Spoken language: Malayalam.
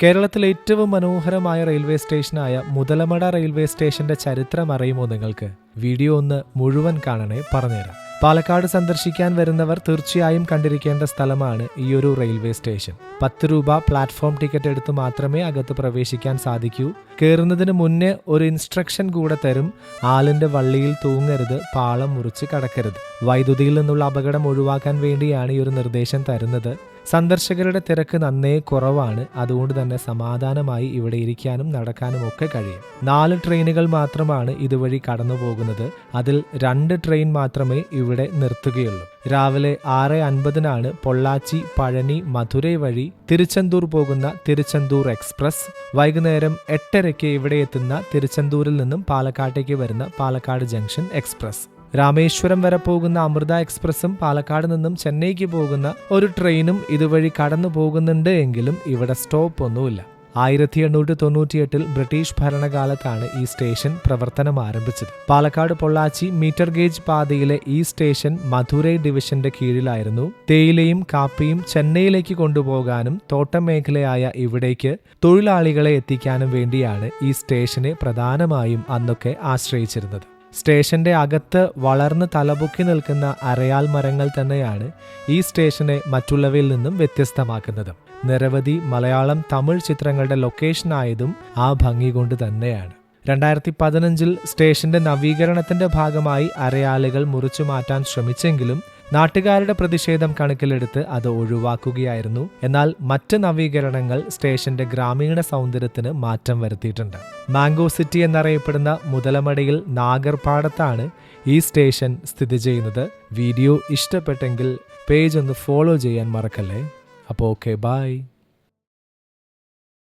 കേരളത്തിലെ ഏറ്റവും മനോഹരമായ റെയിൽവേ സ്റ്റേഷനായ മുതലമട റെയിൽവേ സ്റ്റേഷന്റെ ചരിത്രം അറിയുമോ നിങ്ങൾക്ക്? വീഡിയോ ഒന്ന് മുഴുവൻ കാണണേ, പറഞ്ഞുതരാം. പാലക്കാട് സന്ദർശിക്കാൻ വരുന്നവർ തീർച്ചയായും കണ്ടിരിക്കേണ്ട സ്ഥലമാണ് ഈ ഒരു റെയിൽവേ സ്റ്റേഷൻ. 10 രൂപ പ്ലാറ്റ്ഫോം ടിക്കറ്റ് എടുത്ത് മാത്രമേ അകത്ത് പ്രവേശിക്കാൻ സാധിക്കൂ. കയറുന്നതിന് മുന്നേ ഒരു ഇൻസ്ട്രക്ഷൻ കൂടെ തരും. ആലിന്റെ വള്ളിയിൽ തൂങ്ങരുത്, പാളം മുറിച്ച് കടക്കരുത്. വൈദ്യുതിയിൽ നിന്നുള്ള അപകടം ഒഴിവാക്കാൻ വേണ്ടിയാണ് ഈ ഒരു നിർദ്ദേശം തരുന്നത്. സന്ദർശകരുടെ തിരക്ക് നന്നേ കുറവാണ്. അതുകൊണ്ട് തന്നെ സമാധാനമായി ഇവിടെ ഇരിക്കാനും നടക്കാനും ഒക്കെ കഴിയും. 4 ട്രെയിനുകൾ മാത്രമാണ് ഇതുവഴി കടന്നു പോകുന്നത്. അതിൽ 2 ട്രെയിൻ മാത്രമേ ഇവിടെ നിർത്തുകയുള്ളൂ. രാവിലെ 6:50 പൊള്ളാച്ചി, പഴനി, മധുരൈ വഴി തിരുച്ചെന്തൂർ പോകുന്ന തിരുച്ചെന്തൂർ എക്സ്പ്രസ്. വൈകുന്നേരം 8:30 ഇവിടെ എത്തുന്ന തിരുച്ചെന്തൂരിൽ നിന്നും പാലക്കാട്ടേക്ക് വരുന്ന പാലക്കാട് ജംഗ്ഷൻ എക്സ്പ്രസ്. രാമേശ്വരം വരെ പോകുന്ന അമൃത എക്സ്പ്രസും പാലക്കാട് നിന്നും ചെന്നൈക്ക് പോകുന്ന ഒരു ട്രെയിനും ഇതുവഴി കടന്നു പോകുന്നുണ്ട്. എങ്കിലും ഇവിടെ സ്റ്റോപ്പ് ഒന്നുമില്ല. 1898 ബ്രിട്ടീഷ് ഭരണകാലത്താണ് ഈ സ്റ്റേഷൻ പ്രവർത്തനം ആരംഭിച്ചത്. പാലക്കാട് പൊള്ളാച്ചി മീറ്റർ ഗേജ് പാതയിലെ ഈ സ്റ്റേഷൻ മധുരൈ ഡിവിഷന്റെ കീഴിലായിരുന്നു. തേയിലയും കാപ്പിയും ചെന്നൈയിലേക്ക് കൊണ്ടുപോകാനും തോട്ടം മേഖലയായ ഇവിടേക്ക് തൊഴിലാളികളെ എത്തിക്കാനും വേണ്ടിയാണ് ഈ സ്റ്റേഷനെ പ്രധാനമായും അന്നൊക്കെ ആശ്രയിച്ചിരുന്നത്. സ്റ്റേഷന്റെ അകത്ത് വളർന്ന് തലപൊക്കി നിൽക്കുന്ന അരയാൽ മരങ്ങൾ തന്നെയാണ് ഈ സ്റ്റേഷനെ മറ്റുള്ളവയിൽ നിന്നും വ്യത്യസ്തമാക്കുന്നത്. നിരവധി മലയാളം, തമിഴ് ചിത്രങ്ങളുടെ ലൊക്കേഷനായതും ആ ഭംഗി കൊണ്ട് തന്നെയാണ്. 2015 സ്റ്റേഷന്റെ നവീകരണത്തിന്റെ ഭാഗമായി അരയാലുകൾ മുറിച്ചു മാറ്റാൻ ശ്രമിച്ചെങ്കിലും നാട്ടുകാരുടെ പ്രതിഷേധം കണക്കിലെടുത്ത് അത് ഒഴിവാക്കുകയായിരുന്നു. എന്നാൽ മറ്റ് നവീകരണങ്ങൾ സ്റ്റേഷന്റെ ഗ്രാമീണ സൗന്ദര്യത്തിന് മാറ്റം വരുത്തിയിട്ടുണ്ട്. മാംഗോ സിറ്റി എന്നറിയപ്പെടുന്ന മുതലമടയിൽ നാഗർപാടത്താണ് ഈ സ്റ്റേഷൻ സ്ഥിതി ചെയ്യുന്നത്. വീഡിയോ ഇഷ്ടപ്പെട്ടെങ്കിൽ പേജ് ഒന്ന് ഫോളോ ചെയ്യാൻ മറക്കല്ലേ. അപ്പോൾ ഓക്കെ, ബൈ.